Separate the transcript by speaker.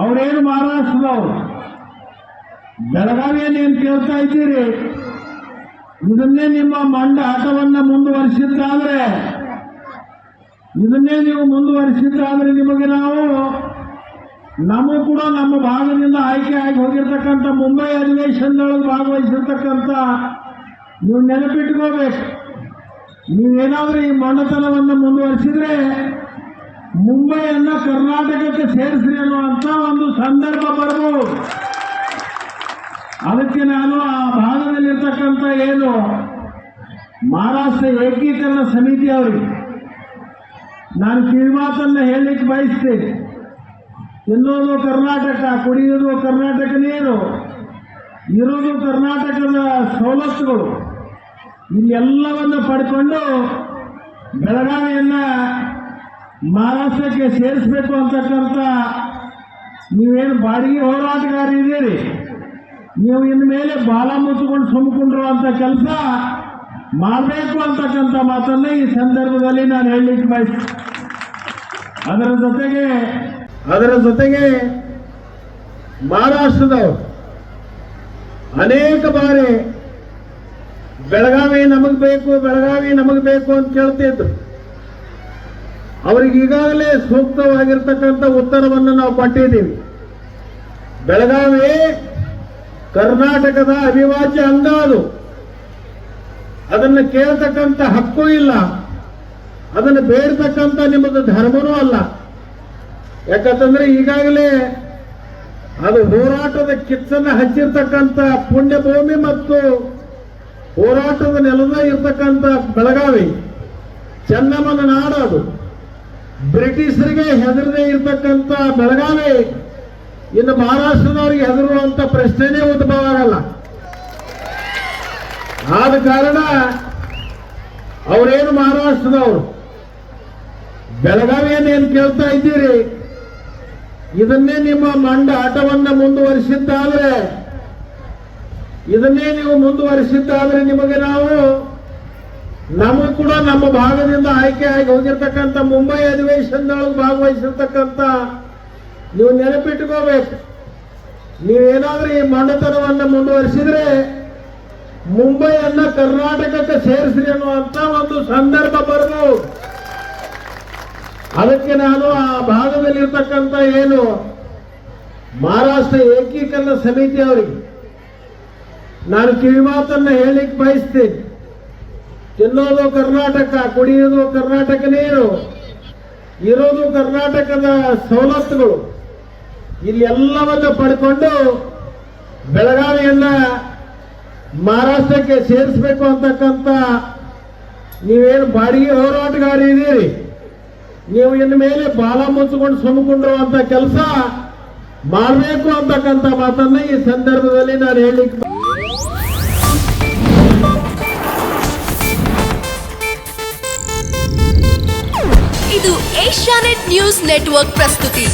Speaker 1: ಅವರೇನು ಮಹಾರಾಷ್ಟ್ರದವರು, ಬೆಳಗಾವಿಯಲ್ಲಿ ಏನು ಕೇಳ್ತಾ ಇದ್ದೀರಿ? ಇದನ್ನೇ ನಿಮ್ಮ ಮಂಡ ಆಟವನ್ನ ಮುಂದುವರಿಸಿದ್ದಾದ್ರೆ, ಇದನ್ನೇ ನೀವು ಮುಂದುವರಿಸಿದ್ದಾದ್ರೆ ನಿಮಗೆ ನಮಗೂ ಕೂಡ ನಮ್ಮ ಭಾಗದಿಂದ ಆಯ್ಕೆ ಆಗಿ ಹೋಗಿರ್ತಕ್ಕಂಥ ಮುಂಬೈ ಅಧಿವೇಶನದೊಳಗೆ ಭಾಗವಹಿಸಿರ್ತಕ್ಕಂಥ ನೀವು ನೆನಪಿಟ್ಕೋಬೇಕು. ನೀವೇನಾದ್ರೂ ಈ ಮೊಂಡತನವನ್ನು ಮುಂದುವರಿಸಿದ್ರೆ ಮುಂಬೈಯನ್ನ ಕರ್ನಾಟಕಕ್ಕೆ ಸೇರಿಸ್ರಿ ಅನ್ನುವಂಥ ಒಂದು ಸಂದರ್ಭ ಬರ್ಬೋದು. ಅದಕ್ಕೆ ನಾನು ಆ ಭಾಗದಲ್ಲಿರ್ತಕ್ಕಂಥ ಏನು ಮಹಾರಾಷ್ಟ್ರ ಏಕೀಕರಣ ಸಮಿತಿ ಅವರಿಗೆ ನಾನು ಕಿವಿಮಾತನ್ನು ಹೇಳಲಿಕ್ಕೆ ಬಯಸ್ತೇನೆ. ತಿನ್ನೋದು ಕರ್ನಾಟಕ, ಕುಡಿಯೋದು ಕರ್ನಾಟಕ ನೀರು, ಇರೋದು ಕರ್ನಾಟಕದ ಸವಲತ್ತುಗಳು, ಇಲ್ಲೆಲ್ಲವನ್ನು ಪಡ್ಕೊಂಡು ಬೆಳಗಾವಿಯನ್ನ ಮಹಾರಾಷ್ಟ್ರಕ್ಕೆ ಸೇರಿಸಬೇಕು ಅಂತಕ್ಕಂಥ ನೀವೇನು ಬಾಡಿಗೆ ಹೋರಾಟಗಾರ ಇದ್ದೀರಿ, ನೀವು ಇನ್ಮೇಲೆ ಬಾಲ ಮುಚ್ಚಿಕೊಂಡು ಸುಮ್ಕೊಂಡಿರುವಂಥ ಕೆಲಸ ಮಾಡಬೇಕು ಅಂತಕ್ಕಂಥ ಮಾತನ್ನು ಈ ಸಂದರ್ಭದಲ್ಲಿ ನಾನು ಹೇಳಲಿಕ್ಕೆ ಬಯಸ್ತೀನಿ. ಅದರ ಜೊತೆಗೆ ಮಹಾರಾಷ್ಟ್ರದವರು ಅನೇಕ ಬಾರಿ ಬೆಳಗಾವಿ ನಮಗೆ ಬೇಕು ಅಂತ ಕೇಳ್ತಿದ್ರು. ಅವರಿಗೆ ಈಗಾಗಲೇ ಸೂಕ್ತವಾಗಿರ್ತಕ್ಕಂಥ ಉತ್ತರವನ್ನು ನಾವು ಕೊಟ್ಟಿದ್ದೀವಿ. ಬೆಳಗಾವಿ ಕರ್ನಾಟಕದ ಅವಿಭಾಜ್ಯ ಅಂಗ, ಅದನ್ನು ಕೇಳತಕ್ಕಂಥ ಹಕ್ಕು ಇಲ್ಲ, ಅದನ್ನು ಬೇಡತಕ್ಕಂಥ ನಿಮ್ಮದು ಧರ್ಮನೂ ಅಲ್ಲ. ಯಾಕಂತಂದ್ರೆ ಈಗಾಗಲೇ ಅದು ಹೋರಾಟದ ಕಿಚ್ಚನ್ನು ಹಚ್ಚಿರ್ತಕ್ಕಂಥ ಪುಣ್ಯಭೂಮಿ ಮತ್ತು ಹೋರಾಟದ ನೆಲದ ಇರ್ತಕ್ಕಂಥ ಬೆಳಗಾವಿ ಚೆನ್ನಮ್ಮನ ನಾಡು. ಅದು ಬ್ರಿಟಿಷರಿಗೆ ಹೆದರದೇ ಇರ್ತಕ್ಕಂಥ ಬೆಳಗಾವಿ ಇನ್ನು ಮಹಾರಾಷ್ಟ್ರದವರಿಗೆ ಹೆದರುವಂತ ಪ್ರಶ್ನೆನೇ ಉದ್ಭವ ಆಗಲ್ಲ. ಆದ ಕಾರಣ ಅವರೇನು ಮಹಾರಾಷ್ಟ್ರದವರು ಬೆಳಗಾವಿಯನ್ನು ಏನು ಕೇಳ್ತಾ ಇದ್ದೀರಿ, ಇದನ್ನೇ ನಿಮ್ಮ ಮಂಡ ಆಟವನ್ನ ಮುಂದುವರಿಸಿದ್ದಾದ್ರೆ ನಿಮಗೆ ನಮಗೂ ಕೂಡ ನಮ್ಮ ಭಾಗದಿಂದ ಆಯ್ಕೆ ಆಗಿ ಹೋಗಿರ್ತಕ್ಕಂಥ ಮುಂಬೈ ಅಧಿವೇಶನದೊಳಗೆ ಭಾಗವಹಿಸಿರ್ತಕ್ಕಂಥ ನೀವು ನೆನಪಿಟ್ಕೋಬೇಕು. ನೀವೇನಾದ್ರೂ ಈ ಮಂಡತನವನ್ನು ಮುಂದುವರಿಸಿದ್ರೆ ಮುಂಬೈಯನ್ನ ಕರ್ನಾಟಕಕ್ಕೆ ಸೇರಿಸ್ರಿ ಅನ್ನುವಂಥ ಒಂದು ಸಂದರ್ಭ ಬರ್ಬೋದು. ಅದಕ್ಕೆ ನಾನು ಆ ಭಾಗದಲ್ಲಿರ್ತಕ್ಕಂಥ ಏನು ಮಹಾರಾಷ್ಟ್ರ ಏಕೀಕರಣ ಸಮಿತಿ ಅವರಿಗೆ ನಾನು ಕಿವಿಮಾತನ್ನು ಹೇಳಲಿಕ್ಕೆ ಬಯಸ್ತೇನೆ. ತಿನ್ನೋದು ಕರ್ನಾಟಕ, ಕುಡಿಯೋದು ಕರ್ನಾಟಕ ನೀರು, ಇರೋದು ಕರ್ನಾಟಕದ ಸವಲತ್ತುಗಳು, ಇಲ್ಲೆಲ್ಲವನ್ನು ಪಡ್ಕೊಂಡು ಬೆಳಗಾವಿಯನ್ನ ಮಹಾರಾಷ್ಟ್ರಕ್ಕೆ ಸೇರಿಸಬೇಕು ಅಂತಕ್ಕಂಥ ನೀವೇನು ಬಾಡಿಗೆ ಹೋರಾಟಗಾರ ಇದ್ದೀರಿ, ನೀವು ಇನ್ನು ಮೇಲೆ ಬಾಲ ಮುಚ್ಚಿಕೊಂಡು ಸುಮ್ಕೊಂಡಿರುವಂತ ಕೆಲಸ ಮಾಡಬೇಕು ಅಂತಕ್ಕಂಥ ಮಾತನ್ನ ಈ ಸಂದರ್ಭದಲ್ಲಿ ನಾನು ಹೇಳಲಿಕ್ಕೆ.
Speaker 2: ಇದು ಏಷ್ಯಾನೆಟ್ ನ್ಯೂಸ್ ನೆಟ್ವರ್ಕ್ ಪ್ರಸ್ತುತಿ.